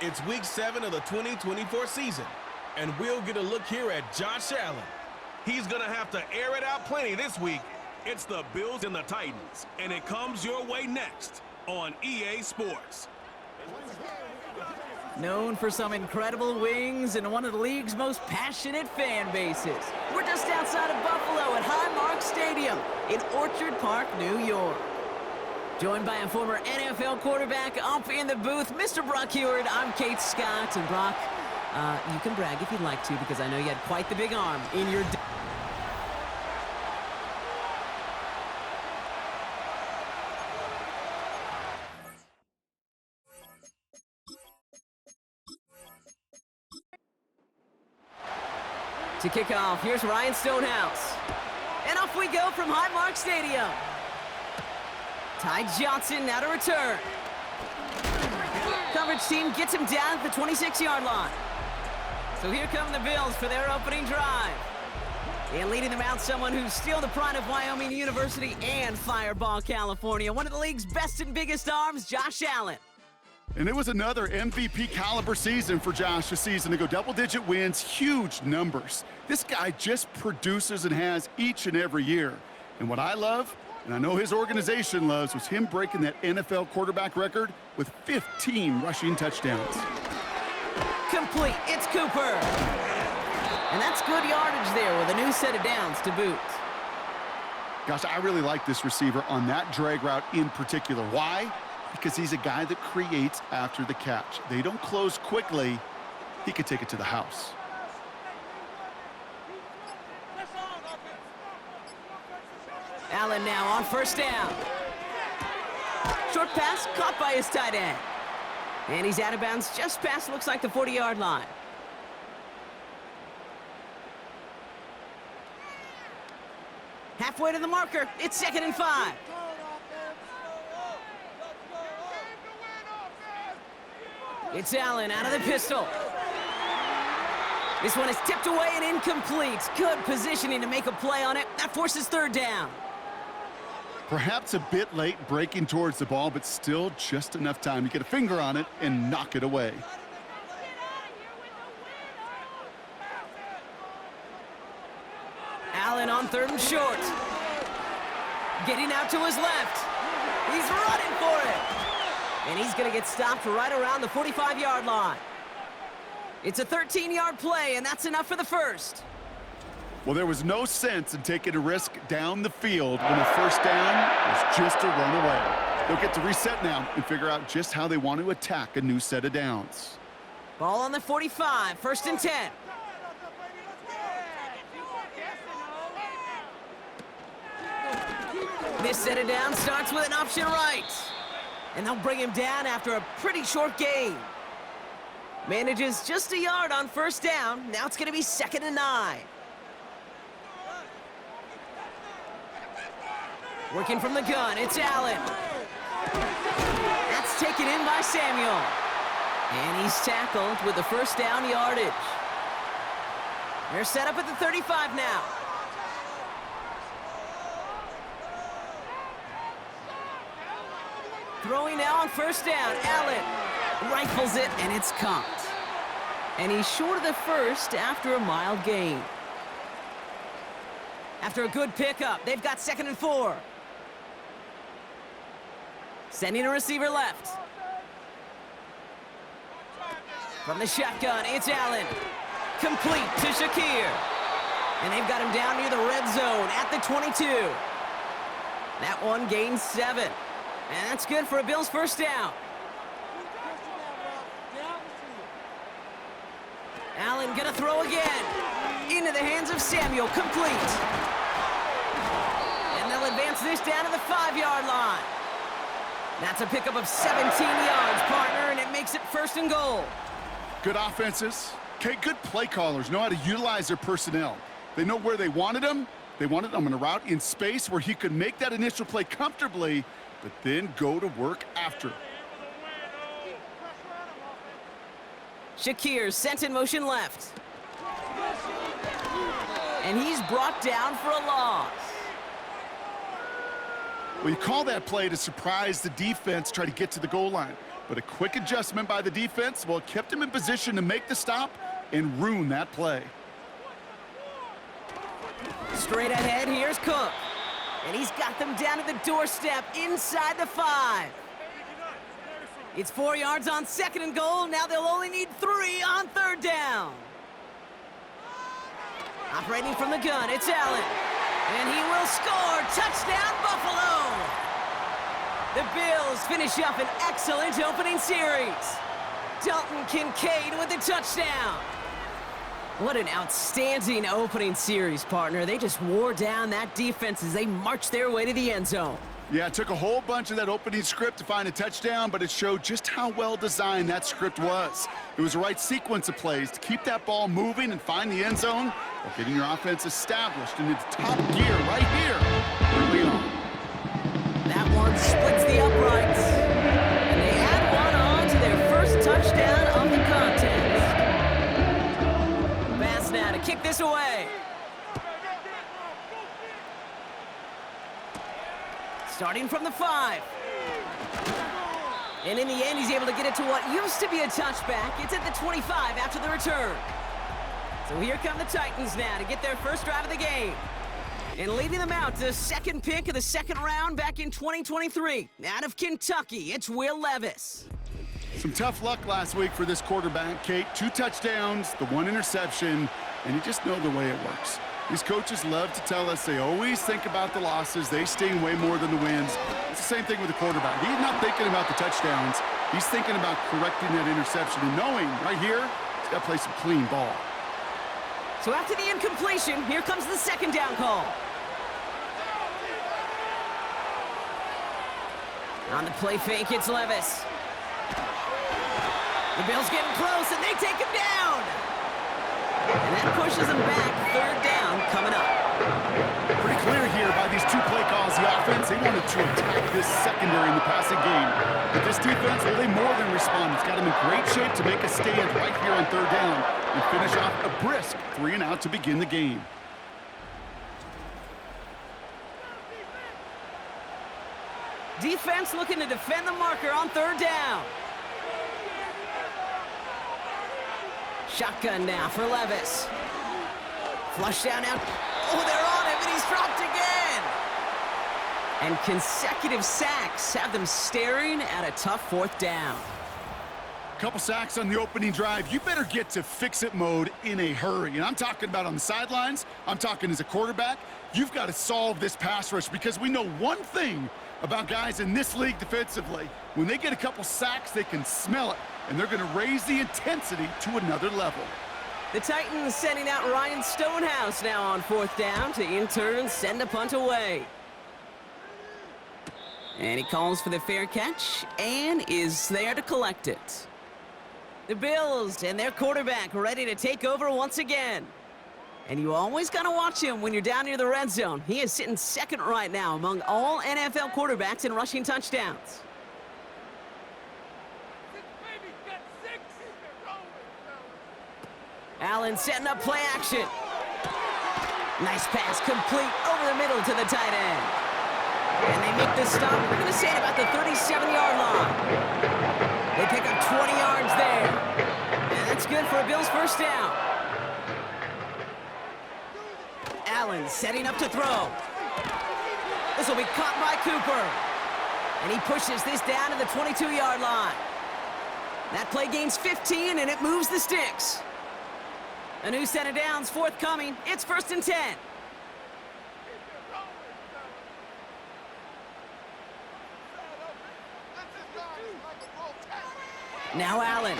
It's week 7 of the 2024 season, and we'll get a look here at Josh Allen. He's going to have to air it out plenty this week. It's the Bills and the Titans, and it comes your way next on EA Sports. Known for some incredible wings and one of the league's most passionate fan bases. We're just outside of Buffalo at Highmark Stadium in Orchard Park, New York. Joined by a former NFL quarterback up in the booth, Mr. Brock Heward. I'm Kate Scott. And Brock, you can brag if you'd like to, because I know you had quite the big arm in your... To kick off, here's Ryan Stonehouse. And off we go from Highmark Stadium. Ty Johnson now to return. Coverage team gets him down at the 26-yard line. So here come the Bills for their opening drive. And leading them out, someone who's still the pride of Wyoming University and Fireball, California. One of the league's best and biggest arms, Josh Allen. And it was another MVP caliber season for Josh this season to go double-digit wins, huge numbers. This guy just produces and has each and every year. And what I love, and I know his organization loves, was him breaking that NFL quarterback record with 15 rushing touchdowns. Complete, it's Cooper. And that's good yardage there with a new set of downs to boot. Gosh, I really like this receiver on that drag route in particular. Why? Because he's a guy that creates after the catch. They don't close quickly. He could take it to the house. Allen now on first down. Short pass caught by his tight end. And he's out of bounds just past, looks like, the 40-yard line. Halfway to the marker. It's 2nd and 5. It's Allen out of the pistol. This one is tipped away and incomplete. Good positioning to make a play on it. That forces 3rd down. Perhaps a bit late breaking towards the ball, but still just enough time to get a finger on it and knock it away. Allen on 3rd and short. Getting out to his left. He's running for it. And he's going to get stopped right around the 45-yard line. It's a 13-yard play, and that's enough for the first. Well, there was no sense in taking a risk down the field when the first down was just a run away. They'll get to reset now and figure out just how they want to attack a new set of downs. Ball on the 45, 1st and 10. This set of downs starts with an option right. And they'll bring him down after a pretty short gain. Manages just a yard on 1st down. Now it's going to be 2nd and 9. Working from the gun, it's Allen. That's taken in by Samuel. And he's tackled with the 1st down yardage. They're set up at the 35 now. Throwing now on 1st down, Allen rifles it, and it's caught. And he's short of the first after a mild gain. After a good pickup, they've got 2nd and 4. Sending a receiver left. From the shotgun, it's Allen. Complete to Shakir. And they've got him down near the red zone at the 22. That one gains 7. And that's good for a Bills 1st down. Allen gonna throw again. Into the hands of Samuel, complete. And they'll advance this down to the 5-yard line. That's a pickup of 17 yards, partner, and it makes it 1st and goal. Good offenses. Okay, good play callers know how to utilize their personnel. They know where they wanted them. They wanted them on a route in space where he could make that initial play comfortably, but then go to work after. Shakir sent in motion left. And he's brought down for a loss. Well, you call that play to surprise the defense, try to get to the goal line. But a quick adjustment by the defense, well, it kept him in position to make the stop and ruin that play. Straight ahead, here's Cook. And he's got them down at the doorstep inside the 5. It's 4 yards on 2nd and goal. Now they'll only need 3 on 3rd down. Operating from the gun, it's Allen. And he will score. Touchdown, Buffalo! The Bills finish up an excellent opening series. Dalton Kincaid with a touchdown. What an outstanding opening series, partner. They just wore down that defense as they marched their way to the end zone. Yeah, it took a whole bunch of that opening script to find a touchdown, but it showed just how well designed that script was. It was the right sequence of plays to keep that ball moving and find the end zone while getting your offense established in its top gear right here early on. That one splits the uprights. And they add one on to their first touchdown of the contest. Pass now to kick this away. Starting from the 5. And in the end, he's able to get it to what used to be a touchback. It's at the 25 after the return. So here come the Titans now to get their first drive of the game. And leading them out to the second pick of the 2nd round back in 2023. Out of Kentucky, it's Will Levis. Some tough luck last week for this quarterback, Kate. 2 touchdowns, the 1 interception, and you just know the way it works. These coaches love to tell us they always think about the losses. They sting way more than the wins. It's the same thing with the quarterback. He's not thinking about the touchdowns. He's thinking about correcting that interception and knowing right here, he's got to play some clean ball. So after the incompletion, here comes the 2nd down call. On the play fake, it's Levis. The Bills getting close, and they take him down. And that pushes them back. 3rd down coming up. Pretty clear here by these 2 play calls. The offense, they wanted to attack this secondary in the passing game. But this defense, well, they more than respond. It's got them in great shape to make a stand right here on 3rd down and finish off a brisk 3 and out to begin the game. Defense looking to defend the marker on 3rd down. Shotgun now for Levis. Flush down now. Oh, they're on him, and he's dropped again. And consecutive sacks have them staring at a tough 4th down. Couple sacks on the opening drive. You better get to fix-it mode in a hurry. And I'm talking about on the sidelines. I'm talking as a quarterback. You've got to solve this pass rush because we know one thing about guys in this league defensively. When they get a couple sacks, they can smell it, and they're going to raise the intensity to another level. The Titans sending out Ryan Stonehouse now on 4th down to in turn send a punt away. And he calls for the fair catch and is there to collect it. The Bills and their quarterback ready to take over once again. And you always got to watch him when you're down near the red zone. He is sitting 2nd right now among all NFL quarterbacks in rushing touchdowns. Allen setting up play action. Nice pass complete over the middle to the tight end. And they make the stop. We're going to say it about the 37-yard line. They pick up 20 yards there. And that's good for a Bills first down. Allen setting up to throw. This will be caught by Cooper. And he pushes this down to the 22-yard line. That play gains 15, and it moves the sticks. A new set of downs forthcoming. It's 1st and 10. Now Allen.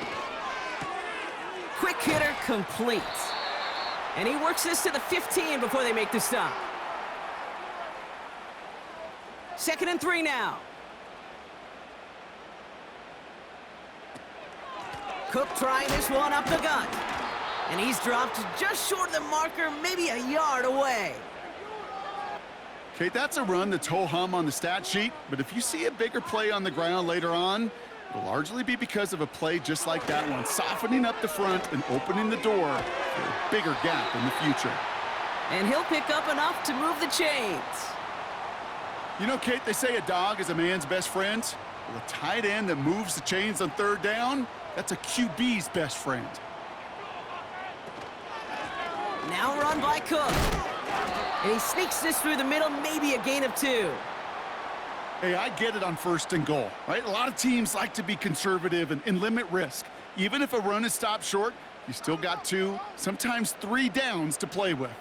Quick hitter complete. And he works this to the 15 before they make the stop. 2nd and 3 now. Cook trying this one up the gut. And he's dropped just short of the marker, maybe a yard away. Kate, that's a run that's ho-hum on the stat sheet, but if you see a bigger play on the ground later on, it'll largely be because of a play just like that one, softening up the front and opening the door for a bigger gap in the future. And he'll pick up enough to move the chains. You know, Kate, they say a dog is a man's best friend. Well, a tight end that moves the chains on third down, that's a QB's best friend. Now run by Cook. And he sneaks this through the middle, maybe a gain of 2. Hey, I get it on 1st and goal, right? A lot of teams like to be conservative and limit risk. Even if a run is stopped short, you still got 2, sometimes 3 downs to play with.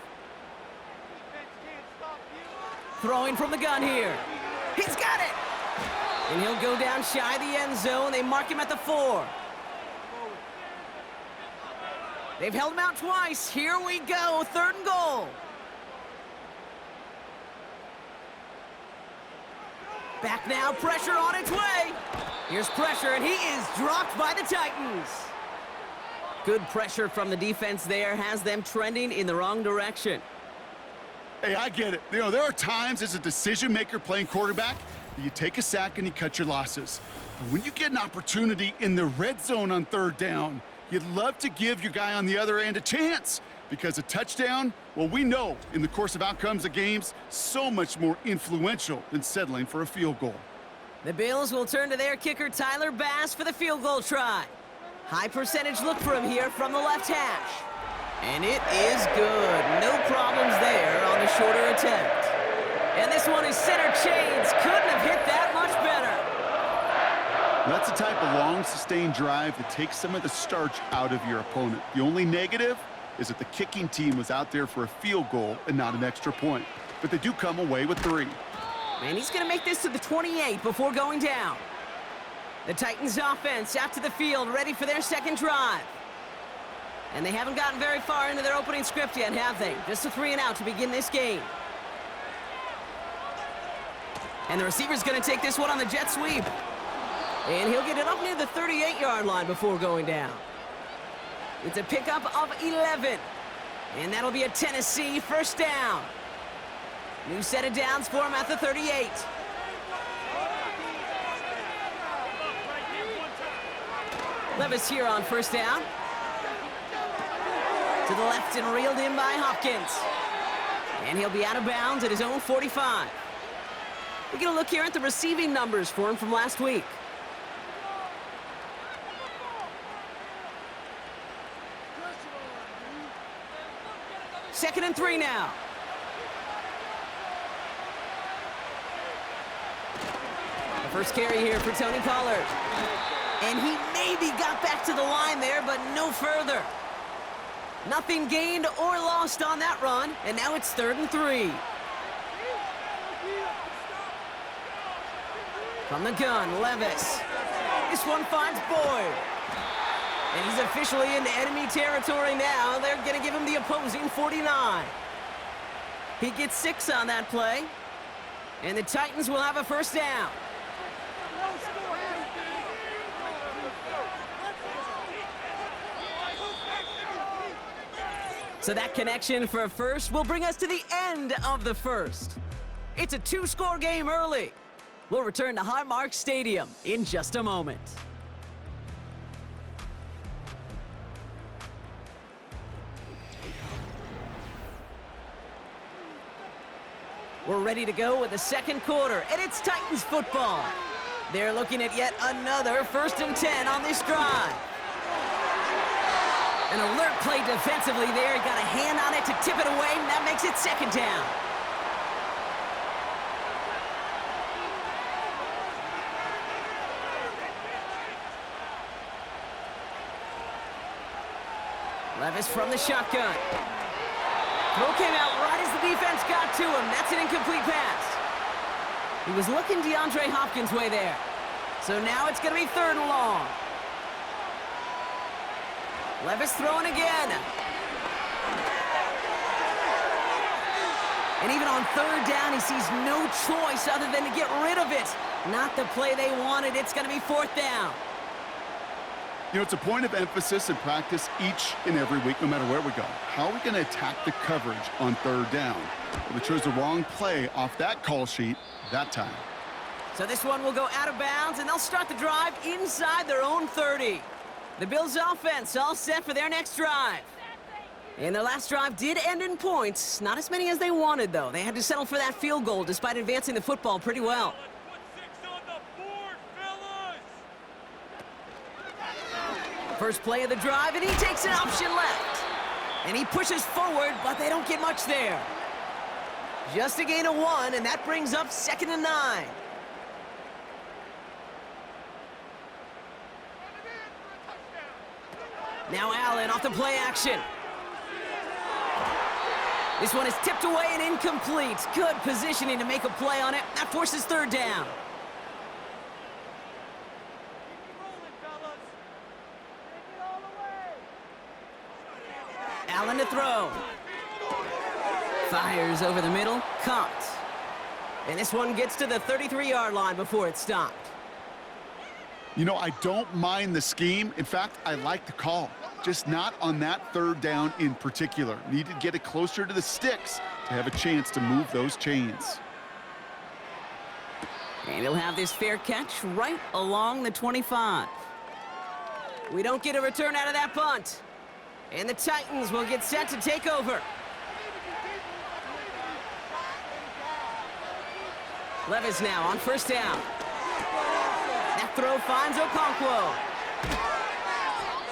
Throwing from the gun here. He's got it! And he'll go down shy of the end zone. They mark him at the 4. They've held him out twice. Here we go, 3rd and goal. Back now, pressure on its way. Here's pressure, and he is dropped by the Titans. Good pressure from the defense there has them trending in the wrong direction. Hey, I get it. You know, there are times as a decision-maker playing quarterback that you take a sack and you cut your losses. But when you get an opportunity in the red zone on 3rd down, you'd love to give your guy on the other end a chance. Because a touchdown, well, we know in the course of outcomes of games, so much more influential than settling for a field goal. The Bills will turn to their kicker, Tyler Bass, for the field goal try. High percentage look for him here from the left hash. And it is good. No problems there on the shorter attempt. And this one is center chains. Couldn't have hit that much better. That's the type of long, sustained drive that takes some of the starch out of your opponent. The only negative is that the kicking team was out there for a field goal and not an extra point. But they do come away with 3. And he's going to make this to the 28 before going down. The Titans offense out to the field, ready for their second drive. And they haven't gotten very far into their opening script yet, have they? Just a 3 and out to begin this game. And the receiver's going to take this one on the jet sweep. And he'll get it up near the 38-yard line before going down. It's a pickup of 11. And that'll be a Tennessee 1st down. New set of downs for him at the 38. Levis here on 1st down. To the left and reeled in by Hopkins. And he'll be out of bounds at his own 45. We're going to look here at the receiving numbers for him from last week. Second and 3 now. The first carry here for Tony Pollard. And he maybe got back to the line there, but no further. Nothing gained or lost on that run, and now it's 3rd and 3. From the gun, Levis. This one finds Boyd. And he's officially into enemy territory now. They're going to give him the opposing 49. He gets 6 on that play. And the Titans will have a 1st down. So that connection for a first will bring us to the end of the first. It's a 2-score game early. We'll return to Highmark Stadium in just a moment. We're ready to go with the second quarter, and it's Titans football. They're looking at yet another 1st and 10 on this drive. An alert play defensively there. Got a hand on it to tip it away, and that makes it 2nd down. Levis from the shotgun. Throw came out right as the defense got to him. That's an incomplete pass. He was looking DeAndre Hopkins' way there. So now it's going to be 3rd and long. Levis throwing again. And even on 3rd down, he sees no choice other than to get rid of it. Not the play they wanted. It's going to be 4th down. You know, it's a point of emphasis in practice each and every week, no matter where we go. How are we going to attack the coverage on 3rd down? Well, they chose the wrong play off that call sheet that time. So this one will go out of bounds, and they'll start the drive inside their own 30. The Bills' offense all set for their next drive. And their last drive did end in points. Not as many as they wanted, though. They had to settle for that field goal despite advancing the football pretty well. Put 6 on the board, fellas! First play of the drive, and he takes an option left. And he pushes forward, but they don't get much there. Just a gain of 1, and that brings up 2nd and 9. Now Allen off the play action. This one is tipped away and incomplete. Good positioning to make a play on it. That forces 3rd down. Allen to throw. Fires over the middle, caught. And this one gets to the 33-yard line before it's stopped. You know, I don't mind the scheme. In fact, I like the call. Just not on that 3rd down in particular. Need to get it closer to the sticks to have a chance to move those chains. And he'll have this fair catch right along the 25. We don't get a return out of that punt. And the Titans will get set to take over. Levis now on 1st down. That throw finds Okonkwo.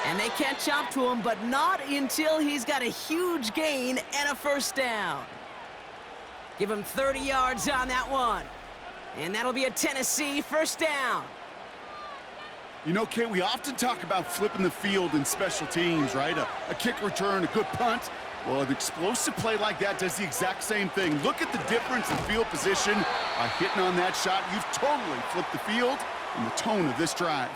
And they catch up to him, but not until he's got a huge gain and a 1st down. Give him 30 yards on that one. And that'll be a Tennessee 1st down. You know, Kate, we often talk about flipping the field in special teams, right? A kick return, a good punt. Well, an explosive play like that does the exact same thing. Look at the difference in field position. By hitting on that shot, you've totally flipped the field and the tone of this drive.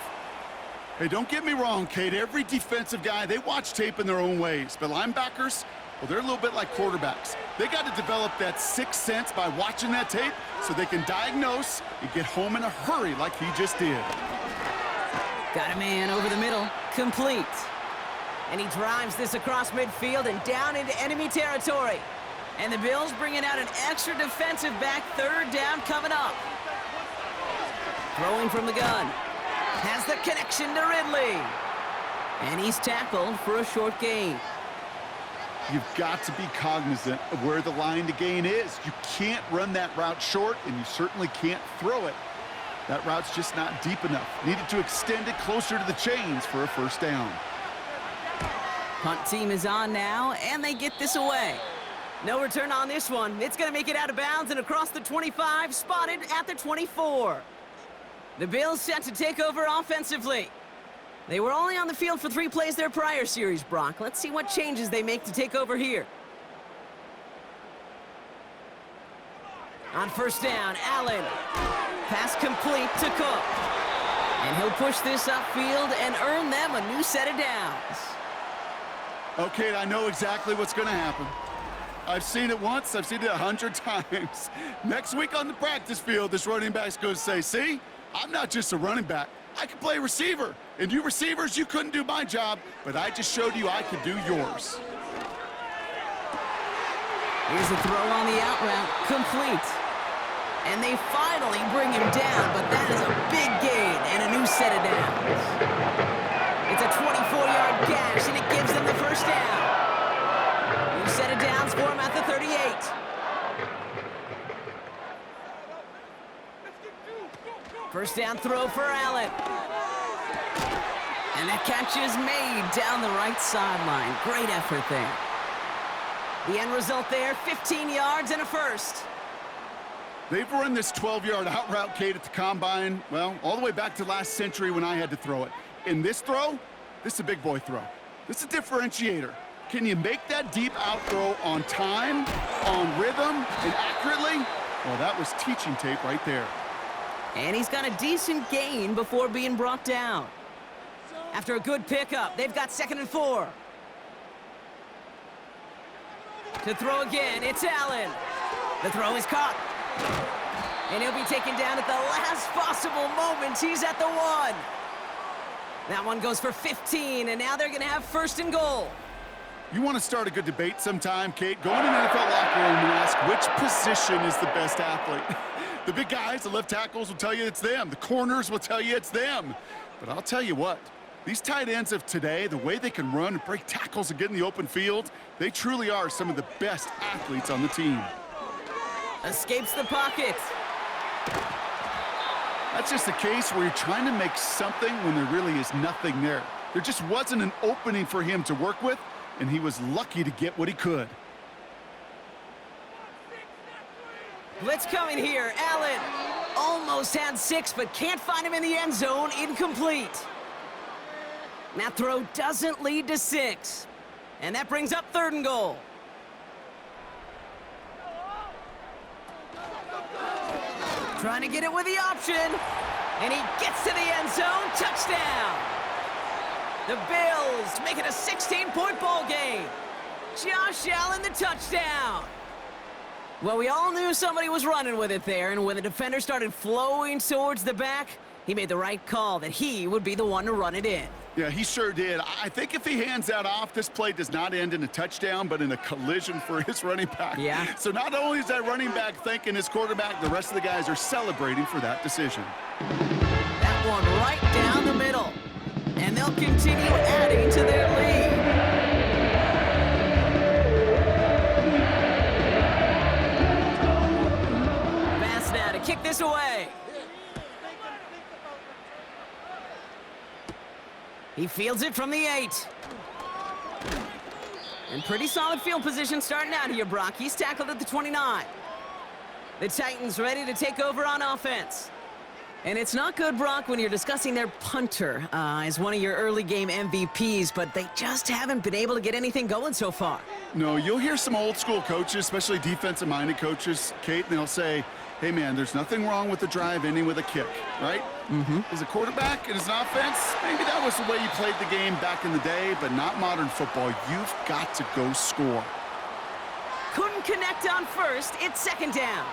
Hey, don't get me wrong, Kate. Every defensive guy, they watch tape in their own ways. But linebackers, well, they're a little bit like quarterbacks. They got to develop that 6th sense by watching that tape so they can diagnose and get home in a hurry like he just did. Got a man over the middle, complete. And he drives this across midfield and down into enemy territory. And the Bills bringing out an extra defensive back, 3rd down coming up. Throwing from the gun. Has the connection to Ridley. And he's tackled for a short gain. You've got to be cognizant of where the line to gain is. You can't run that route short, and you certainly can't throw it. That route's just not deep enough. Needed to extend it closer to the chains for a 1st down. Punt team is on now, and they get this away. No return on this one. It's going to make it out of bounds and across the 25, spotted at the 24. The Bills set to take over offensively. They were only on the field for 3 plays their prior series, Brock. Let's see what changes they make to take over here. On 1st down, Allen. Pass complete to Cook. And he'll push this upfield and earn them a new set of downs. Okay, I know exactly what's going to happen. I've seen it once, I've seen it 100 times. Next week on the practice field, this running back's going to say, see, I'm not just a running back. I can play receiver. And you receivers, you couldn't do my job, but I just showed you I could do yours. Here's a throw on the out route, complete. And they finally bring him down, but that is a big gain and a new set of downs. It's a 24-yard gash, and it gives them the 1st down. New set of downs for him at the 38. First down throw for Allen. And that catch is made down the right sideline. Great effort there. The end result there, 15 yards and a 1st. They've run this 12-yard out route, Kate, at the combine, well, all the way back to last century when I had to throw it. In this throw, this is a big boy throw. This is a differentiator. Can you make that deep out throw on time, on rhythm, and accurately? Well, that was teaching tape right there. And he's got a decent gain before being brought down. After a good pickup, they've got 2nd and 4. To throw again, it's Allen. The throw is caught. And he'll be taken down at the last possible moment. He's at the 1. That one goes for 15, and now they're going to have 1st and goal. You want to start a good debate sometime, Kate? Go in an NFL locker room and ask which position is the best athlete. The big guys, the left tackles will tell you it's them. The corners will tell you it's them. But I'll tell you what, these tight ends of today, the way they can run and break tackles and get in the open field, they truly are some of the best athletes on the team. Escapes the pocket. That's just a case where you're trying to make something when there really is nothing there. There just wasn't an opening for him to work with, and he was lucky to get what he could. Blitz coming here. Allen almost had 6, but can't find him in the end zone. Incomplete. That throw doesn't lead to 6. And that brings up 3rd and goal. Trying to get it with the option. And he gets to the end zone. Touchdown. The Bills make it a 16-point ball game. Josh Allen, the touchdown. Well, we all knew somebody was running with it there, and when the defender started flowing towards the back, he made the right call that he would be the one to run it in. Yeah, he sure did. I think if he hands that off, this play does not end in a touchdown, but in a collision for his running back. Yeah. So not only is that running back thanking his quarterback, the rest of the guys are celebrating for that decision. That one right down the middle. And they'll continue adding to their lead. Pass now to kick this away. He fields it from the 8. And pretty solid field position starting out here, Brock. He's tackled at the 29. The Titans ready to take over on offense. And it's not good, Brock, when you're discussing their punter as one of your early game MVPs, but they just haven't been able to get anything going so far. No, you'll hear some old school coaches, especially defensive-minded coaches, Kate, and they'll say, hey, man, there's nothing wrong with the drive ending with a kick, right? As a quarterback and as an offense, maybe that was the way you played the game back in the day, but not modern football. You've got to go score. Couldn't connect on first. It's 2nd down.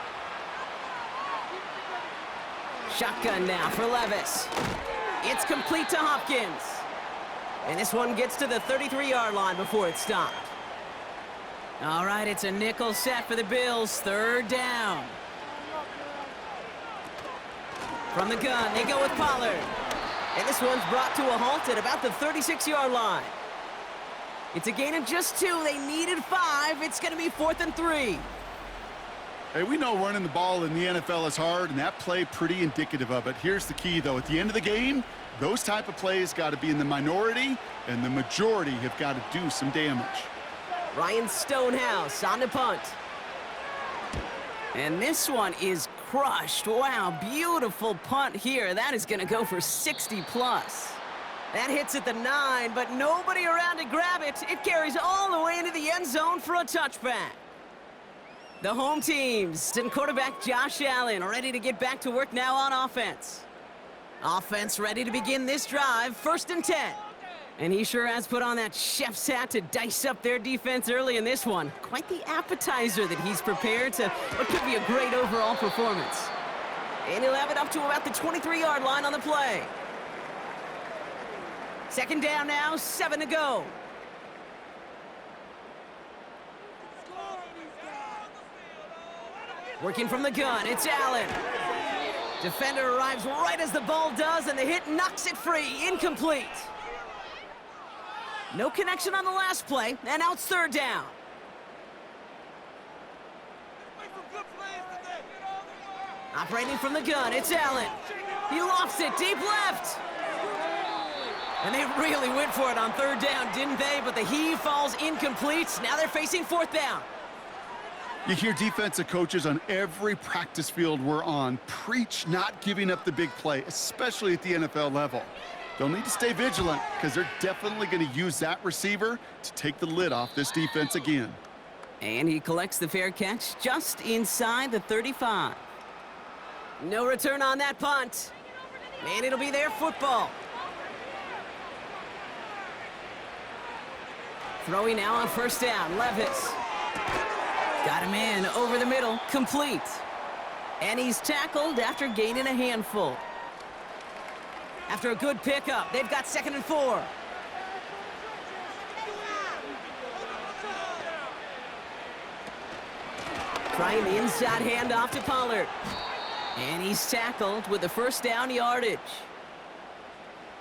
Shotgun now for Levis. It's complete to Hopkins. And this one gets to the 33-yard line before it's stopped. All right, it's a nickel set for the Bills. 3rd down. From the gun, they go with Pollard. And this one's brought to a halt at about the 36-yard line. It's a gain of just 2. They needed 5. It's going to be 4th and 3. Hey, we know running the ball in the NFL is hard, and that play pretty indicative of it. Here's the key, though. At the end of the game, those type of plays got to be in the minority, and the majority have got to do some damage. Ryan Stonehouse on the punt. And this one is crushed. Wow, beautiful punt here. That is going to go for 60+. That hits at the 9, but nobody around to grab it. It carries all the way into the end zone for a touchback. The home teams and quarterback Josh Allen ready to get back to work now on offense. Offense ready to begin this drive, 1st and 10. And he sure has put on that chef's hat to dice up their defense early in this one. Quite the appetizer that he's prepared to what could be a great overall performance. And he'll have it up to about the 23-yard line on the play. 2nd down now, 7 to go. Working from the gun, it's Allen. Defender arrives right as the ball does, and the hit knocks it free. Incomplete. No connection on the last play, and now it's 3rd down. Operating from the gun, it's Allen. He lofts it deep left. And they really went for it on 3rd down, didn't they? But the heave falls incomplete. Now they're facing 4th down. You hear defensive coaches on every practice field we're on preach not giving up the big play, especially at the NFL level. They'll need to stay vigilant because they're definitely going to use that receiver to take the lid off this defense again. And he collects the fair catch just inside the 35. No return on that punt. And it'll be their football. Throwing now on 1st down, Levis. Got him in over the middle, complete. And he's tackled after gaining a handful. After a good pickup, they've got 2nd and 4. Trying the inside handoff to Pollard. And he's tackled with the 1st down yardage.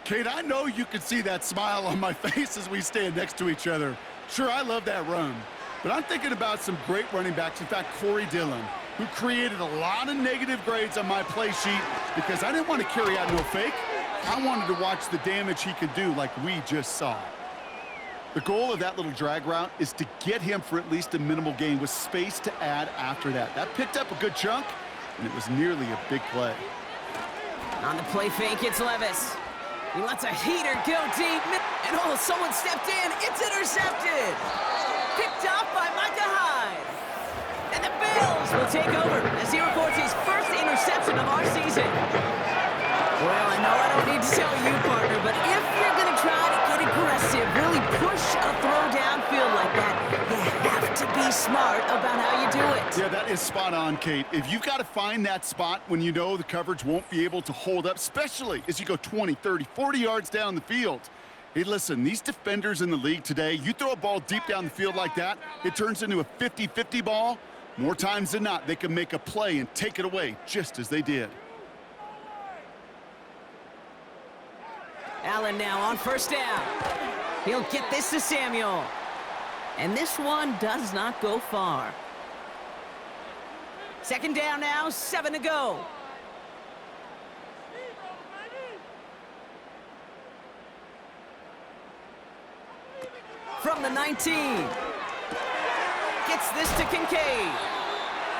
Kate, I know you can see that smile on my face as we stand next to each other. Sure, I love that run. But I'm thinking about some great running backs. In fact, Corey Dillon, who created a lot of negative grades on my play sheet because I didn't want to carry out no fake. I wanted to watch the damage he could do like we just saw. The goal of that little drag route is to get him for at least a minimal gain with space to add after that. That picked up a good chunk, and it was nearly a big play. On the play fake, it's Levis. He lets a heater go deep, and oh, someone stepped in. It's intercepted. Picked off by Micah Hyde. And the Bills will take over as he records his first interception of our season. Well, I know I don't need to tell you, partner, but if you're going to try to get aggressive, really push a throw downfield like that, you have to be smart about how you do it. Yeah, that is spot on, Kate. If you've got to find that spot when you know the coverage won't be able to hold up, especially as you go 20, 30, 40 yards down the field. Hey, listen, these defenders in the league today, you throw a ball deep down the field like that, it turns into a 50-50 ball. More times than not, they can make a play and take it away, just as they did. Allen now on first down. He'll get this to Samuel. And this one does not go far. Second down now, 7 to go. From the 19. Gets this to Kincaid.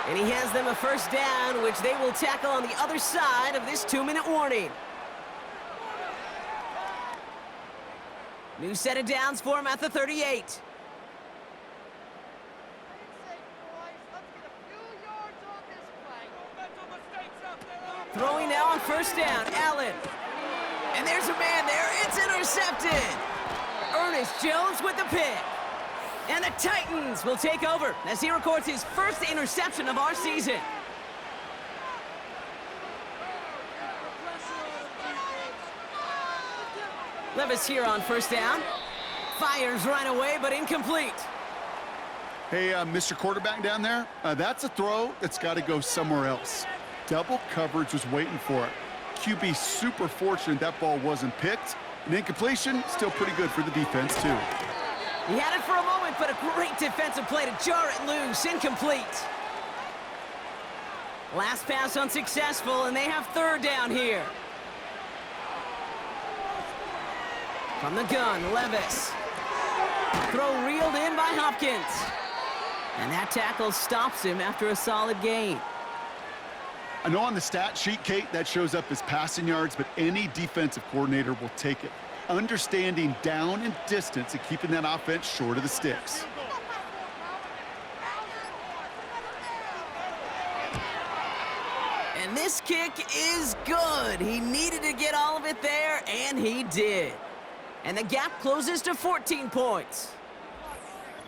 And he has them a first down, which they will tackle on the other side of this 2-minute warning. New set of downs for him at the 38. Throwing now on first down, Allen. And there's a man there, it's intercepted. Ernest Jones with the pick. And the Titans will take over as he records his first interception of our season. Levis here on first down. Fires right away, but incomplete. Hey, Mr. Quarterback down there, that's a throw that's got to go somewhere else. Double coverage was waiting for it. QB super fortunate that ball wasn't picked. And incompletion, still pretty good for the defense, too. He had it for a moment, but a great defensive play to jar it loose. Incomplete. Last pass unsuccessful, and they have third down here. From the gun, Levis. Throw reeled in by Hopkins. And that tackle stops him after a solid gain. I know on the stat sheet, Kate, that shows up as passing yards, but any defensive coordinator will take it. Understanding down and distance and keeping that offense short of the sticks. And this kick is good. He needed to get all of it there, and he did. And the gap closes to 14 points.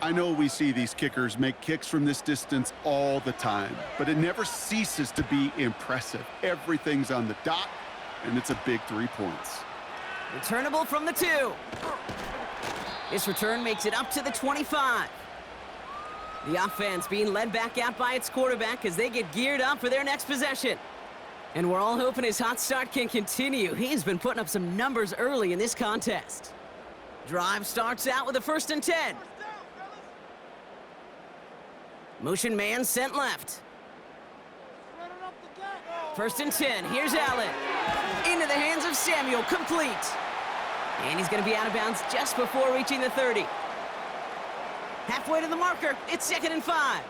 I know we see these kickers make kicks from this distance all the time, but it never ceases to be impressive. Everything's on the dot, and it's a big 3 points. Returnable from the 2. This return makes it up to the 25. The offense being led back out by its quarterback as they get geared up for their next possession. And we're all hoping his hot start can continue. He's been putting up some numbers early in this contest. Drive starts out with a 1st and 10. Motion man sent left. 1st and 10. Here's Allen. Into the hands of Samuel. Complete. And he's going to be out of bounds just before reaching the 30. Halfway to the marker. It's 2nd and 5.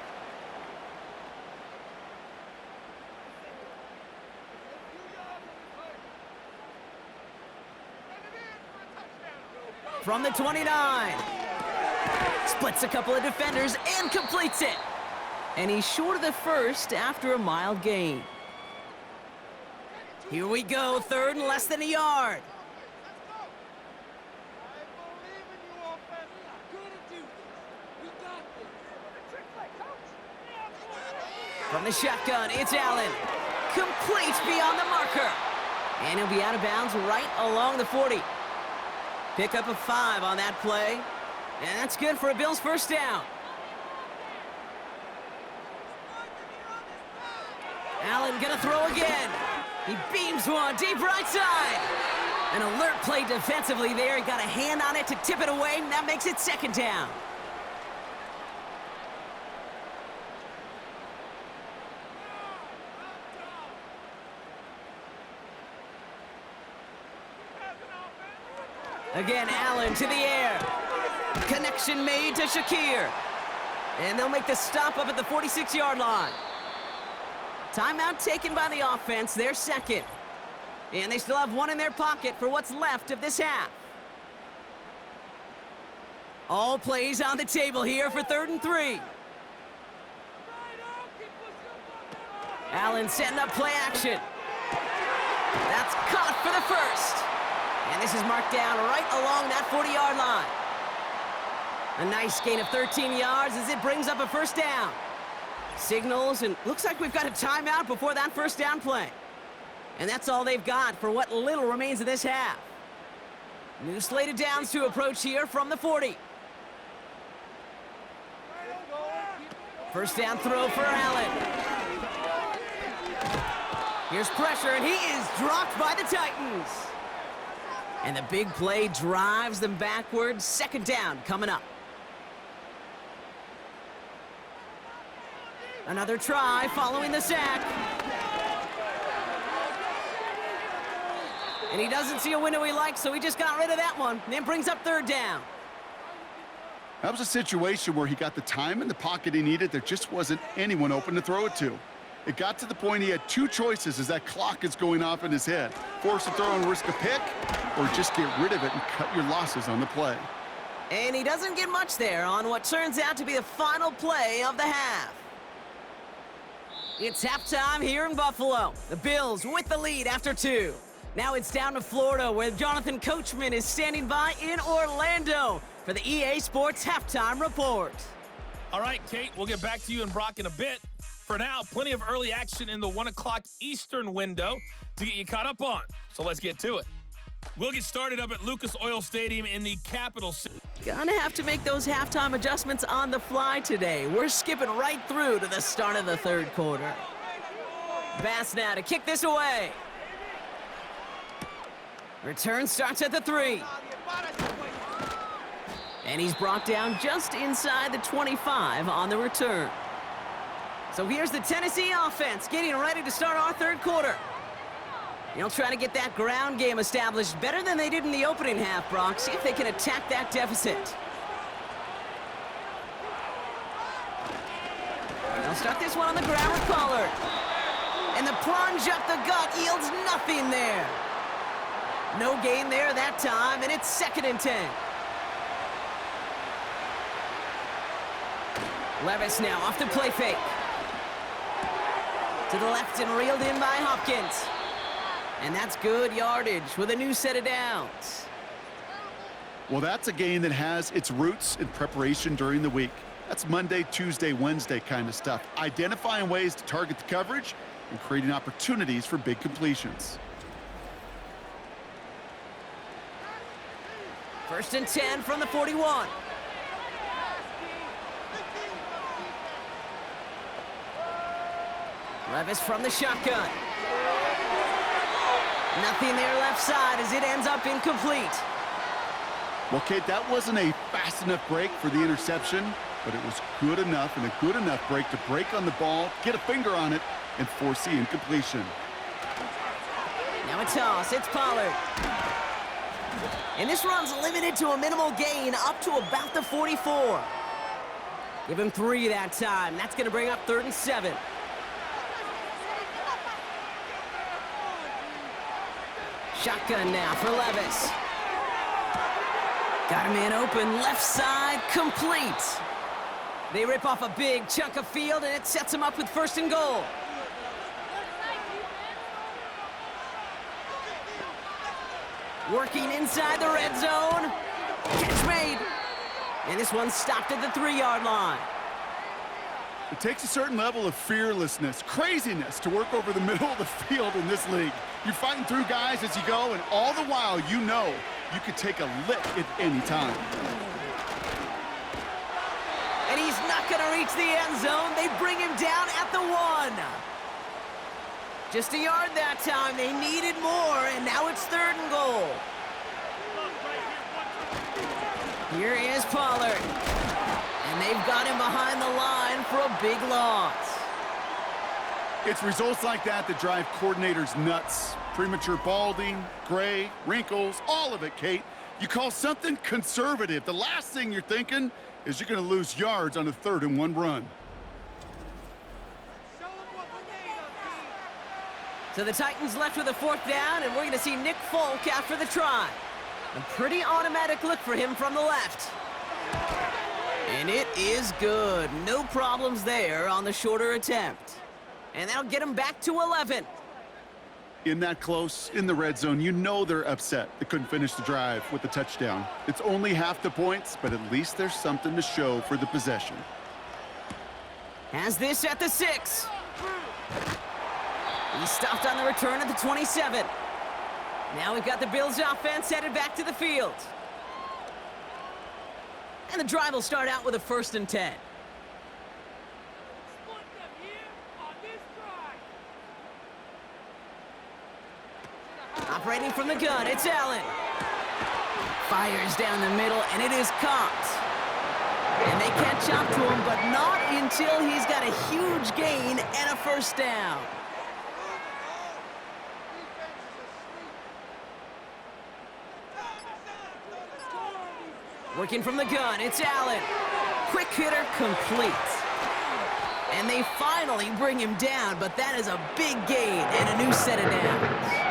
From the 29. Splits a couple of defenders and completes it. And he's short of the first after a mild gain. Here we go, 3rd and less than a yard. From the shotgun, it's Allen. Complete beyond the marker. And he'll be out of bounds right along the 40. Pick up a 5 on that play. And that's good for a Bills first down. Allen gonna throw again. He beams one deep right side. An alert play defensively there. He got a hand on it to tip it away, and that makes it 2nd down. Again, Allen to the air. Connection made to Shakir. And they'll make the stop up at the 46-yard line. Timeout taken by the offense, their second. And they still have one in their pocket for what's left of this half. All plays on the table here for 3rd and 3. Allen setting up play action. That's caught for the first. And this is marked down right along that 40-yard line. A nice gain of 13 yards as it brings up a first down. Signals, and looks like we've got a timeout before that first down play. And that's all they've got for what little remains of this half. New slate of downs to approach here from the 40. First down throw for Allen. Here's pressure, and he is dropped by the Titans. And the big play drives them backwards. Second down coming up. Another try following the sack. And he doesn't see a window he likes, so he just got rid of that one. And it brings up 3rd down. That was a situation where he got the time in the pocket he needed. There just wasn't anyone open to throw it to. It got to the point he had 2 choices as that clock is going off in his head. Force a throw and risk a pick, or just get rid of it and cut your losses on the play. And he doesn't get much there on what turns out to be the final play of the half. It's halftime here in Buffalo. The Bills with the lead after 2. Now it's down to Florida, where Jonathan Coachman is standing by in Orlando for the EA Sports Halftime Report. All right, Kate, we'll get back to you and Brock in a bit. For now, plenty of early action in the 1 o'clock Eastern window to get you caught up on. So let's get to it. We'll get started up at Lucas Oil Stadium in the capital city. Gonna have to make those halftime adjustments on the fly today. We're skipping right through to the start of the 3rd quarter. Bass now to kick this away. Return starts at the 3. And he's brought down just inside the 25 on the return. So here's the Tennessee offense getting ready to start our 3rd quarter. They'll try to get that ground game established better than they did in the opening half, Brock. See if they can attack that deficit. They'll start this one on the ground with Pollard. And the plunge up the gut yields nothing there. No gain there that time, and it's 2nd and 10. Levis now off the play fake. To the left and reeled in by Hopkins. And that's good yardage with a new set of downs. Well, that's a game that has its roots in preparation during the week. That's Monday, Tuesday, Wednesday kind of stuff. Identifying ways to target the coverage and creating opportunities for big completions. 1st and 10 from the 41. Levis from the shotgun. Nothing there left side as it ends up incomplete. Well, Kate, that wasn't a fast enough break for the interception, but it was good enough and a good enough break to break on the ball, get a finger on it, and force the incompletion. Now a toss. It's Pollard. And this run's limited to a minimal gain up to about the 44. Give him 3 that time. That's going to bring up 3rd and 7. Shotgun now for Levis. Got a man open, left side, complete. They rip off a big chunk of field, and it sets them up with 1st and goal. Working inside the red zone. Catch made. And this one's stopped at the 3-yard line. It takes a certain level of fearlessness, craziness to work over the middle of the field in this league. You're fighting through guys as you go, and all the while you know you could take a lick at any time. And he's not going to reach the end zone. They bring him down at the 1. Just a yard that time. They needed more, and now it's 3rd and goal. Here is Pollard. And they've got him behind the line for a big loss. It's results like that that drive coordinators nuts. Premature balding, gray, wrinkles, all of it, Kate. You call something conservative. The last thing you're thinking is you're going to lose yards on a 3rd and 1 run. So the Titans left with a 4th down, and we're going to see Nick Folk after the try. A pretty automatic look for him from the left. And it is good. No problems there on the shorter attempt. And that'll get him back to 11. In that close, in the red zone, you know they're upset. They couldn't finish the drive with the touchdown. It's only half the points, but at least there's something to show for the possession. Has this at the 6. He stopped on the return at the 27. Now we've got the Bills offense headed back to the field. And the drive will start out with a 1st and 10. Operating from the gun, it's Allen. Fires down the middle, and it is caught. And they catch up to him, but not until he's got a huge gain and a 1st down. Working from the gun, it's Allen. Quick hitter complete. And they finally bring him down, but that is a big gain and a new set of downs.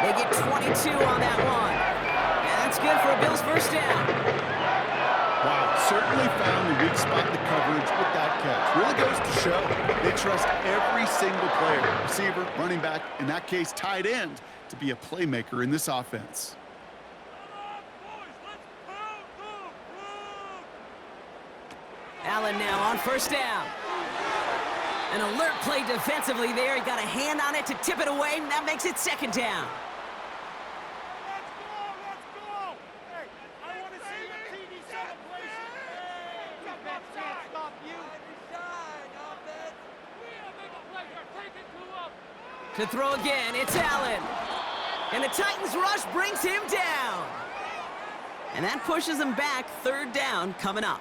They get 22 on that one. And that's good for a Bills 1st down. Wow, certainly found the weak spot in the coverage with that catch. Really goes to show they trust every single player, receiver, running back, in that case, tight end, to be a playmaker in this offense. Allen now on 1st down. An alert play defensively there. He got a hand on it to tip it away, and that makes it 2nd down. To throw again, it's Allen. And the Titans rush brings him down. And that pushes him back. 3rd down coming up.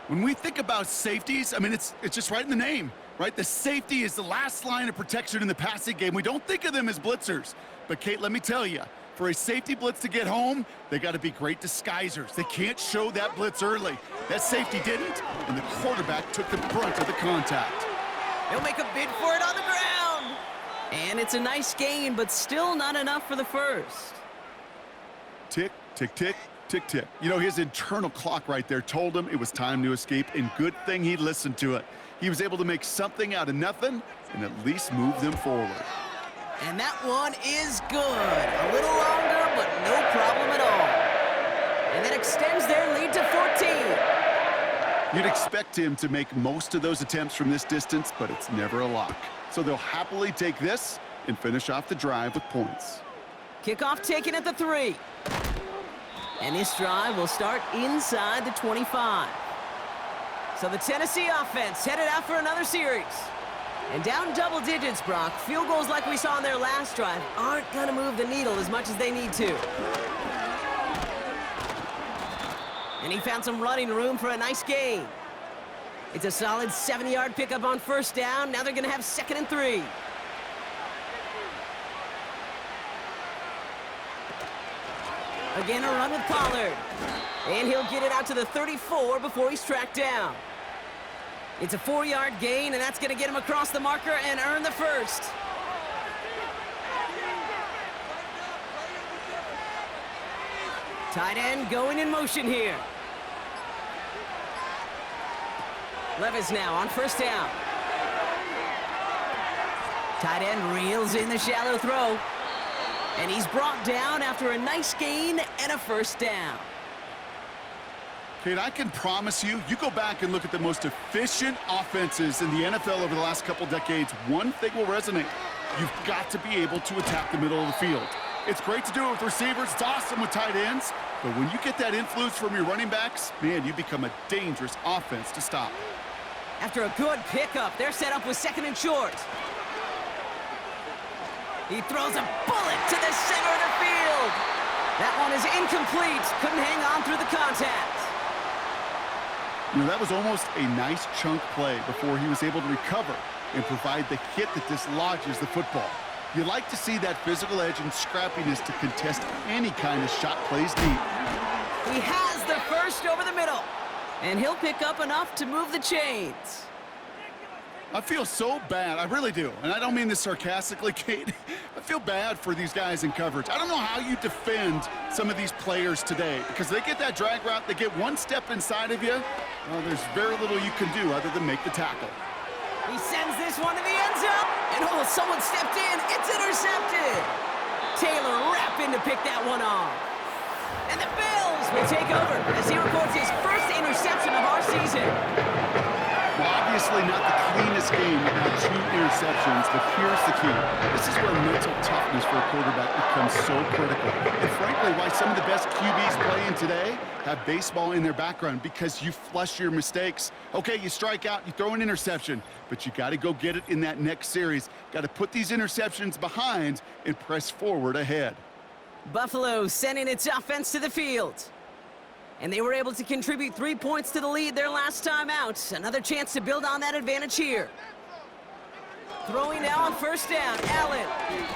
When we think about safeties, I mean, it's just right in the name, right? The safety is the last line of protection in the passing game. We don't think of them as blitzers. But, Kate, let me tell you, for a safety blitz to get home, they got to be great disguisers. They can't show that blitz early. That safety didn't, and the quarterback took the brunt of the contact. He'll make a bid for it on the ground. And it's a nice gain, but still not enough for the 1st. Tick, tick, tick, tick, tick. You know, his internal clock right there told him it was time to escape, and good thing he listened to it. He was able to make something out of nothing and at least move them forward. And that one is good. A little longer, but no problem at all. And that extends their lead to 14. You'd expect him to make most of those attempts from this distance, but it's never a lock. So they'll happily take this and finish off the drive with points. Kickoff taken at the 3. And this drive will start inside the 25. So the Tennessee offense headed out for another series. And down double digits, Brock. Field goals like we saw in their last drive aren't going to move the needle as much as they need to. And he found some running room for a nice gain. It's a solid 70-yard pickup on 1st down. Now they're going to have 2nd and 3. Again, a run with Pollard. And he'll get it out to the 34 before he's tracked down. It's a 4-yard gain, and that's going to get him across the marker and earn the 1st. Tight end going in motion here. Levis now on 1st down. Tight end reels in the shallow throw. And he's brought down after a nice gain and a 1st down. Kate, I can promise you, you go back and look at the most efficient offenses in the NFL over the last couple decades, one thing will resonate. You've got to be able to attack the middle of the field. It's great to do it with receivers. It's awesome with tight ends. But when you get that influence from your running backs, man, you become a dangerous offense to stop. After a good pickup, they're set up with 2nd and short. He throws a bullet to the center of the field. That one is incomplete. Couldn't hang on through the contact. You know, that was almost a nice chunk play before he was able to recover and provide the hit that dislodges the football. You like to see that physical edge and scrappiness to contest any kind of shot plays deep. He has the first over the middle, and he'll pick up enough to move the chains. I feel so bad, I really do. And I don't mean this sarcastically, Kate. I feel bad for these guys in coverage. I don't know how you defend some of these players today because they get that drag route, they get one step inside of you. Well, there's very little you can do other than make the tackle. He sends this one to the end zone, and oh, someone stepped in. It's intercepted. Taylor rapping to pick that one off. And the Bills will take over as he records his first interception of our season. Well, obviously not the cleanest game without 2 interceptions, but here's the key. This is where mental toughness for a quarterback becomes so critical. And frankly, why some of the best QBs playing today have baseball in their background, because you flush your mistakes. Okay, you strike out, you throw an interception, but you got to go get it in that next series. Got to put these interceptions behind and press forward ahead. Buffalo sending its offense to the field. And they were able to contribute 3 points to the lead their last time out. Another chance to build on that advantage here. Throwing now on first down, Allen.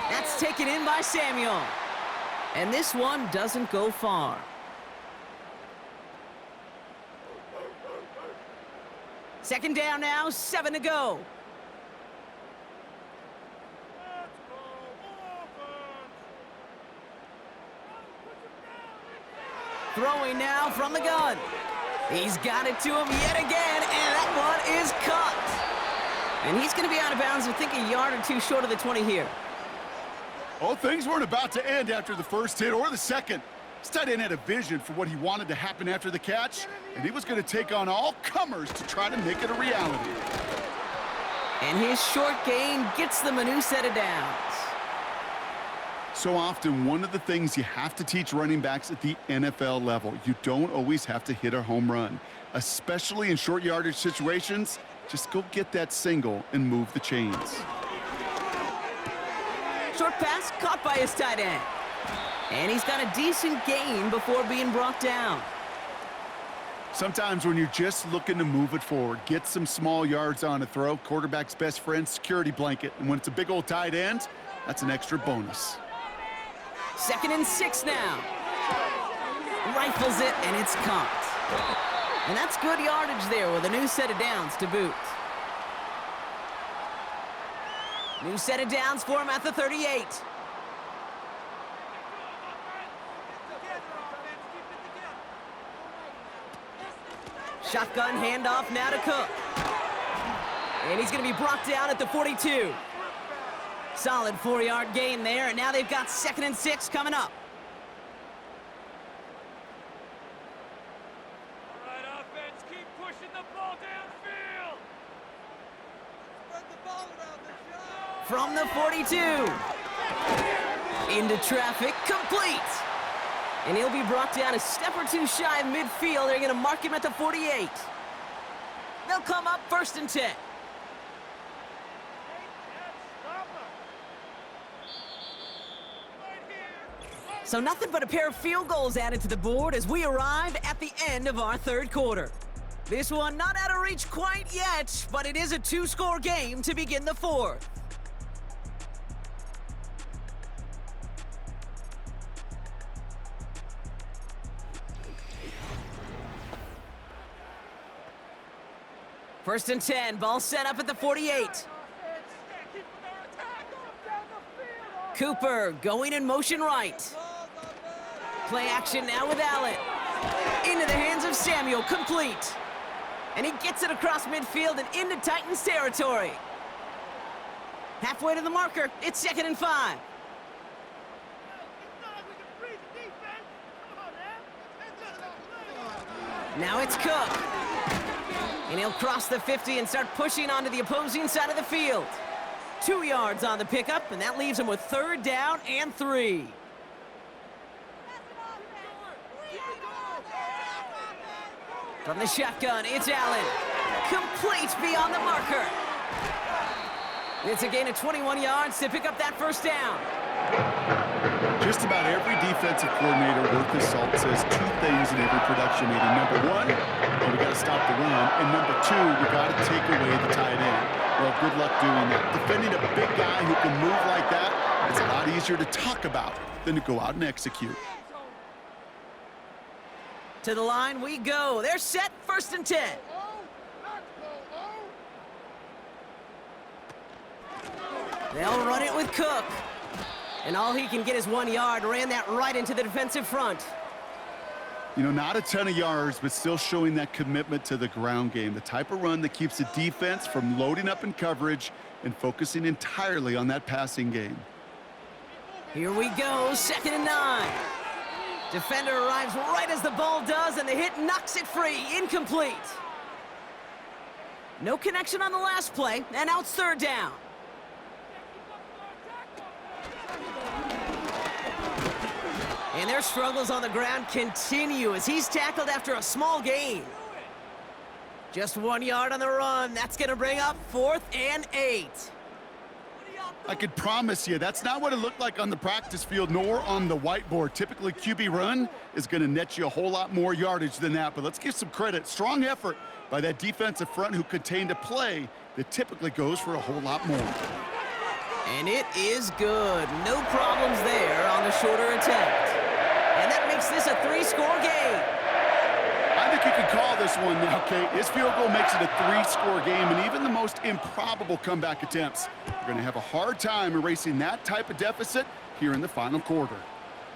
That's taken in by Samuel. And this one doesn't go far. Second down now, 7 to go. Throwing now from the gun. He's got it to him yet again, and that one is caught. And he's going to be out of bounds, I think, a yard or two short of the 20 here. Oh, things weren't about to end after the first hit or the second. This tight end had a vision for what he wanted to happen after the catch, and he was going to take on all comers to try to make it a reality. And his short gain gets them a new set of downs. So often, one of the things you have to teach running backs at the NFL level, you don't always have to hit a home run, especially in short yardage situations. Just go get that single and move the chains. Short pass caught by his tight end. And he's got a decent gain before being brought down. Sometimes when you're just looking to move it forward, get some small yards on a throw, quarterback's best friend, security blanket. And when it's a big old tight end, that's an extra bonus. 2nd and 6 now. Rifles it, and it's caught. And that's good yardage there with a new set of downs to boot. New set of downs for him at the 38. Shotgun handoff now to Cook. And he's going to be brought down at the 42. Solid 4-yard gain there, and now they've got 2nd and 6 coming up. All right, offense, keep pushing the ball downfield. Spread the ball around the From the 42. Into traffic, complete. And he'll be brought down a step or two shy of midfield. They're going to mark him at the 48. They'll come up 1st and 10. So nothing but a pair of field goals added to the board as we arrive at the end of our 3rd quarter. This one not out of reach quite yet, but it is a 2-score game to begin the 4th. First and 10, ball set up at the 48. Cooper going in motion right. Play action now with Allen. Into the hands of Samuel, complete. And he gets it across midfield and into Titans territory. Halfway to the marker, it's 2nd and 5. Now it's Cook. And he'll cross the 50 and start pushing onto the opposing side of the field. 2 yards on the pickup, and that leaves him with 3rd down and 3. From the shotgun, it's Allen. Complete beyond the marker. It's a gain of 21 yards to pick up that 1st down. Just about every defensive coordinator worth his salt says 2 things in every production meeting. Number 1, we got to stop the run. And number 2, we got to take away the tight end. Well, good luck doing that. Defending a big guy who can move like that, It's a lot easier to talk about than to go out and execute. To the line we go. They're set, 1st and 10. They'll run it with Cook. And all he can get is 1 yard. Ran that right into the defensive front. You know, not a ton of yards, but still showing that commitment to the ground game. The type of run that keeps the defense from loading up in coverage and focusing entirely on that passing game. Here we go, 2nd and 9. Defender arrives right as the ball does, and the hit knocks it free. Incomplete. No connection on the last play, and now it's 3rd down. And their struggles on the ground continue as he's tackled after a small gain. Just 1 yard on the run. That's going to bring up 4th and 8. I could promise you that's not what it looked like on the practice field nor on the whiteboard. Typically, QB run is going to net you a whole lot more yardage than that. But let's give some credit. Strong effort by that defensive front who contained a play that typically goes for a whole lot more. And it is good. No problems there on the shorter attempt. And that makes this a 3-score game. I think you can call this one now, Kate. His field goal makes it a 3-score game, and even the most improbable comeback attempts are going to have a hard time erasing that type of deficit here in the final quarter.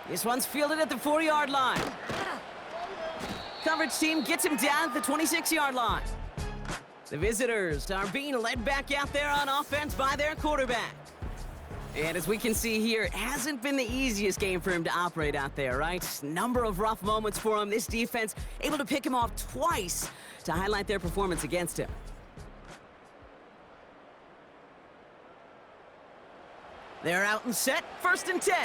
This one's fielded at the 4-yard line. Coverage team gets him down at the 26-yard line. The visitors are being led back out there on offense by their quarterback. And as we can see here, it hasn't been the easiest game for him to operate out there, right? Number of rough moments for him. This defense able to pick him off twice to highlight their performance against him. They're out and set, 1st and 10.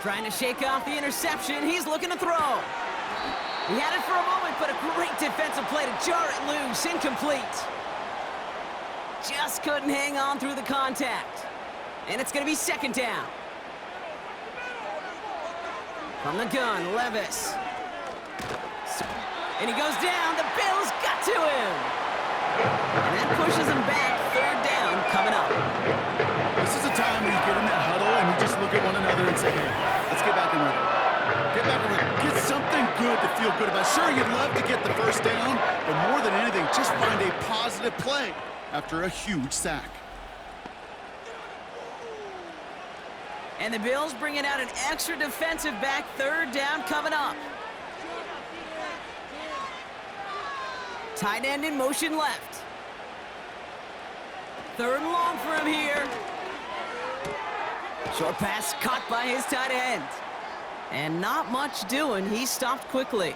Trying to shake off the interception. He's looking to throw. He had it for a moment, but a great defensive play to jar it loose. Incomplete. Just couldn't hang on through the contact. And it's going to be 2nd down. From the gun, Levis. And he goes down. The Bills got to him. And that pushes him back. 3rd down coming up. This is a time where you get in that huddle and you just look at one another and say, hey, let's get back in rhythm. Get back in rhythm. Get something good to feel good about. Sure, you'd love to get the 1st down, but more than anything, just find a positive play after a huge sack. And the Bills bringing out an extra defensive back. 3rd down coming up. Tight end in motion left. 3rd and long for him here. Short pass caught by his tight end. And not much doing. He stopped quickly.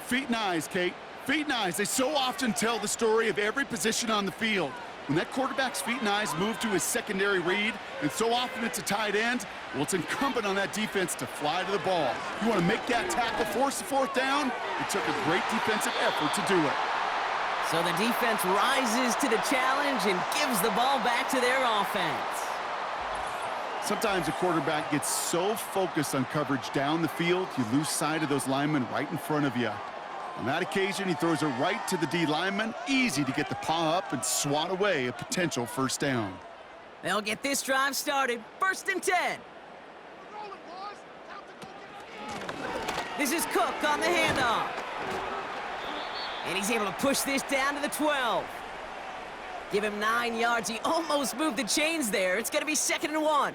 Feet and eyes, Kate. Feet and eyes. They so often tell the story of every position on the field. When that quarterback's feet and eyes move to his secondary read, and so often it's a tight end, well, it's incumbent on that defense to fly to the ball. You want to make that tackle, force the 4th down? It took a great defensive effort to do it. So the defense rises to the challenge and gives the ball back to their offense. Sometimes a quarterback gets so focused on coverage down the field, you lose sight of those linemen right in front of you. On that occasion, he throws it right to the D lineman. Easy to get the paw up and swat away a potential 1st down. They'll get this drive started. 1st and 10. This is Cook on the handoff. And he's able to push this down to the 12. Give him 9 yards. He almost moved the chains there. It's going to be 2nd and 1.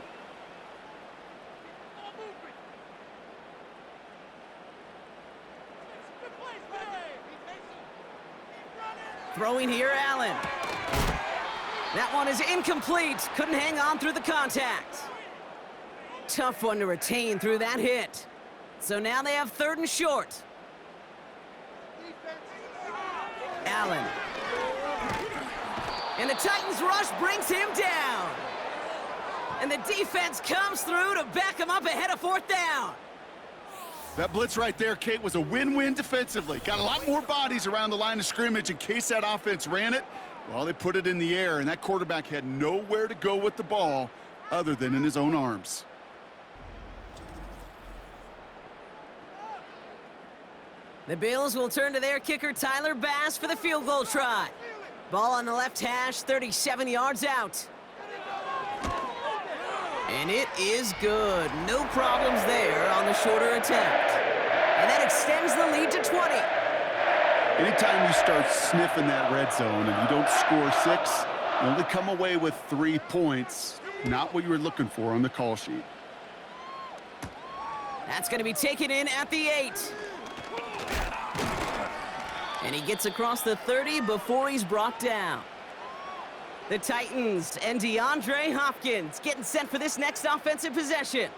Throwing here, Allen. That one is incomplete. Couldn't hang on through the contact. Tough one to retain through that hit. So now they have 3rd and short. Allen. And the Titans rush brings him down. And the defense comes through to back him up ahead of 4th down. That blitz right there, Kate, was a win-win defensively. Got a lot more bodies around the line of scrimmage in case that offense ran it. Well, they put it in the air, and that quarterback had nowhere to go with the ball other than in his own arms. The Bills will turn to their kicker, Tyler Bass, for the field goal try. Ball on the left hash, 37 yards out. And it is good. No problems there on the shorter attempt. And that extends the lead to 20. Anytime you start sniffing that red zone and you don't score 6, you only come away with 3 points. Not what you were looking for on the call sheet. That's going to be taken in at the 8. And he gets across the 30 before he's brought down. The Titans and DeAndre Hopkins getting set for this next offensive possession.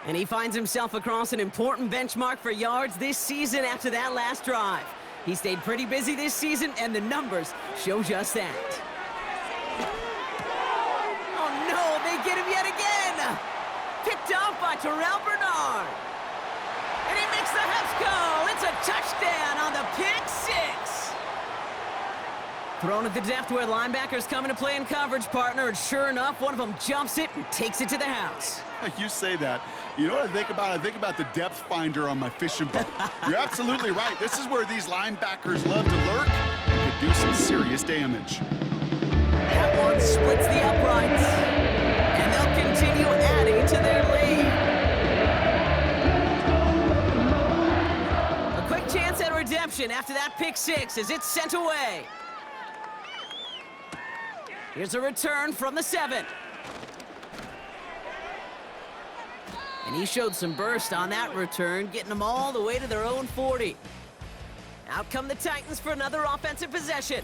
And he finds himself across an important benchmark for yards this season after that last drive. He stayed pretty busy this season, and the numbers show just that. Oh, no, they get him yet again. Picked off by Terrell Bernard. And he makes the Hefs go. It's a touchdown on the pick 6. Thrown at the depth where linebackers come into play in coverage, partner, and sure enough, one of them jumps it and takes it to the house. You say that. You know what I think about? I think about the depth finder on my fishing boat. You're absolutely right. This is where these linebackers love to lurk and could do some serious damage. That one splits the uprights, and they'll continue adding to their lead. A quick chance at redemption after that pick 6 as it's sent away. Here's a return from the 7. And he showed some burst on that return, getting them all the way to their own 40. Out come the Titans for another offensive possession.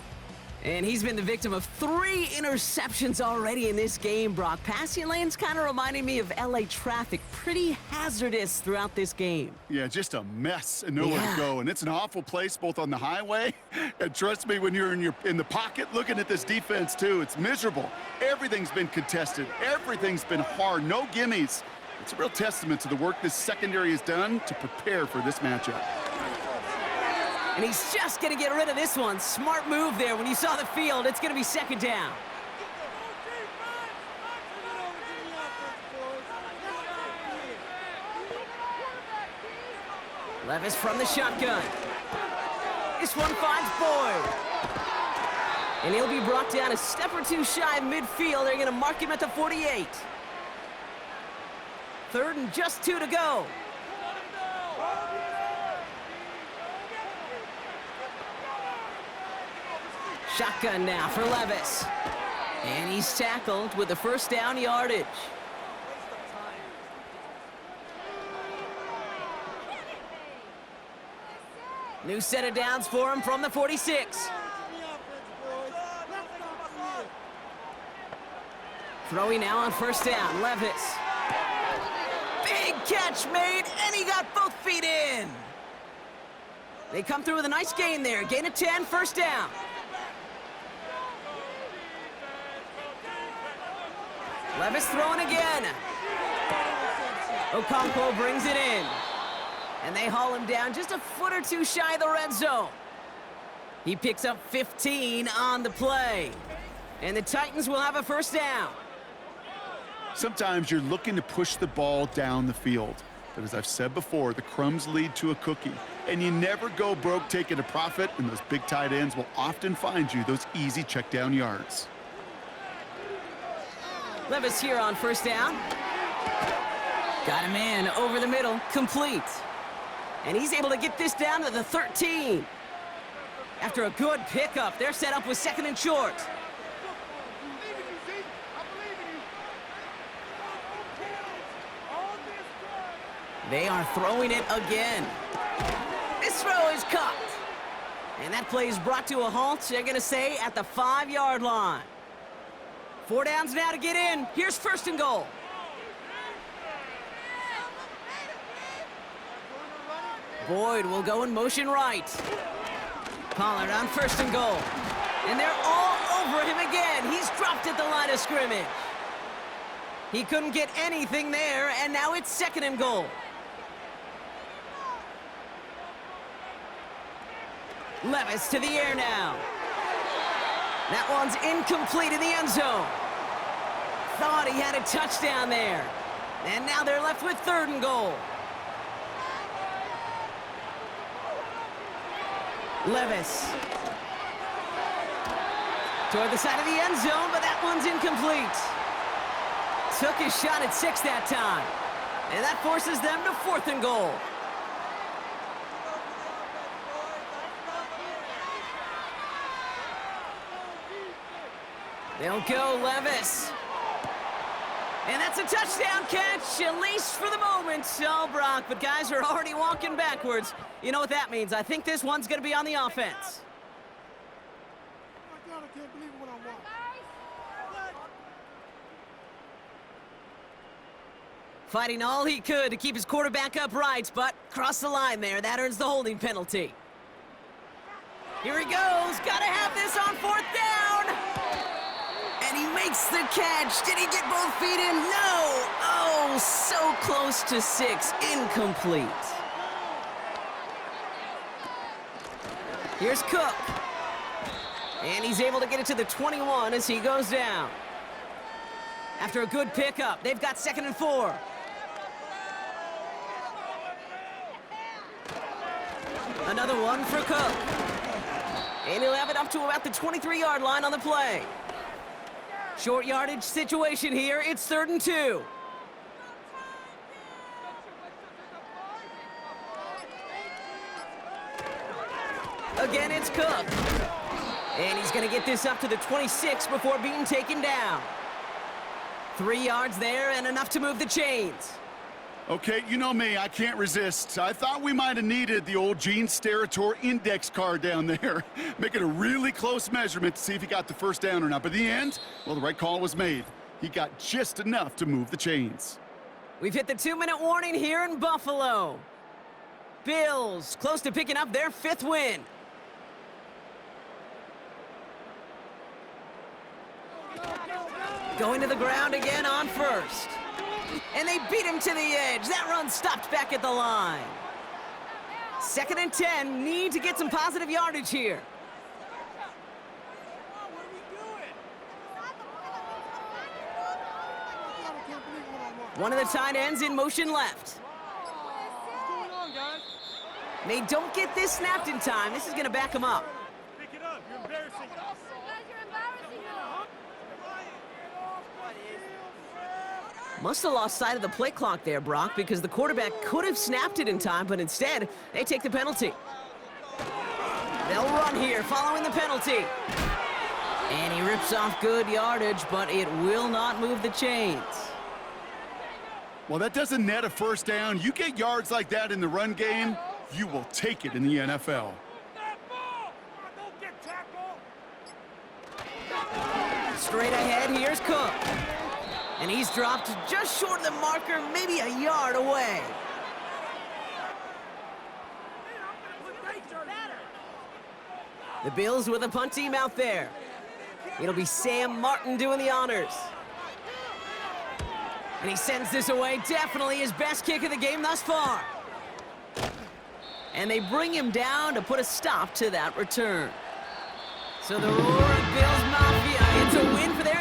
And he's been the victim of 3 interceptions already in this game, Brock. Passing lanes kind of reminding me of LA traffic. Pretty hazardous throughout this game. Yeah, just a mess and nowhere to go. And it's an awful place both on the highway. And trust me, when you're in the pocket looking at this defense too, it's miserable. Everything's been contested. Everything's been hard. No gimmies. It's a real testament to the work this secondary has done to prepare for this matchup. And he's just going to get rid of this one. Smart move there. When you saw the field, it's going to be second down. Levis from the shotgun. This one finds Boyd. And he'll be brought down a step or two shy of midfield. They're going to mark him at the 48. 3rd and just 2 to go. Shotgun now for Levis. And he's tackled with the first down yardage. New set of downs for him from the 46. Throwing now on first down, Levis. Big catch made, and he got both feet in. They come through with a nice gain there. Gain of 10, first down. Levis throwing again. Okonkwo brings it in. And they haul him down just a foot or two shy of the red zone. He picks up 15 on the play. And the Titans will have a first down. Sometimes you're looking to push the ball down the field. But as I've said before, the crumbs lead to a cookie. And you never go broke taking a profit, and those big tight ends will often find you those easy check down yards. Levis here on first down. Got him in over the middle, complete. And he's able to get this down to the 13. After a good pickup, they're set up with 2nd and short. They are throwing it again. This throw is caught. And that play is brought to a halt, they're going to say, at the 5-yard line. 4 downs now to get in. Here's 1st and goal. Boyd will go in motion right. Pollard on 1st and goal. And they're all over him again. He's dropped at the line of scrimmage. He couldn't get anything there, and now it's 2nd and goal. Levis to the air now. That one's incomplete in the end zone. Thought he had a touchdown there. And now they're left with 3rd and goal. Levis. Toward the side of the end zone, but that one's incomplete. Took his shot at 6 that time. And that forces them to 4th and goal. They'll go Levis. And that's a touchdown catch, at least for the moment. Oh, Brock, but guys are already walking backwards. You know what that means. I think this one's going to be on the offense. Oh my God, I can't believe what I want. Fighting all he could to keep his quarterback upright, but crossed the line there. That earns the holding penalty. Here he goes. Got to have this on 4th down. And he makes the catch. Did he get both feet in? No. Oh, so close to 6. Incomplete. Here's Cook. And he's able to get it to the 21 as he goes down. After a good pickup, they've got 2nd and 4. Another one for Cook. And he'll have it up to about the 23-yard line on the play. Short yardage situation here. It's 3rd and 2. Again, it's Cook. And he's going to get this up to the 26 before being taken down. 3 yards there and enough to move the chains. Okay, you know me, I can't resist. I thought we might have needed the old Gene Steratore index card down there. Make it a really close measurement to see if he got the first down or not. But in the end, well, the right call was made. He got just enough to move the chains. We've hit the 2-minute warning here in Buffalo. Bills close to picking up their 5th win. Going to the ground again on 1st. And they beat him to the edge. That run stopped back at the line. 2nd and 10. Need to get some positive yardage here. One of the tight ends in motion left. What's going on, guys? They don't get this snapped in time. This is going to back him up. Pick it up. You're embarrassing us. Must have lost sight of the play clock there, Brock, because the quarterback could have snapped it in time, but instead, they take the penalty. They'll run here following the penalty. And he rips off good yardage, but it will not move the chains. Well, that doesn't net a first down. You get yards like that in the run game, you will take it in the NFL. Straight ahead, here's Cook. And he's dropped just short of the marker, maybe a yard away. The Bills with a punt team out there. It'll be Sam Martin doing the honors. And he sends this away, definitely his best kick of the game thus far. And they bring him down to put a stop to that return. So the roar of Bills Mafia, it's a win for their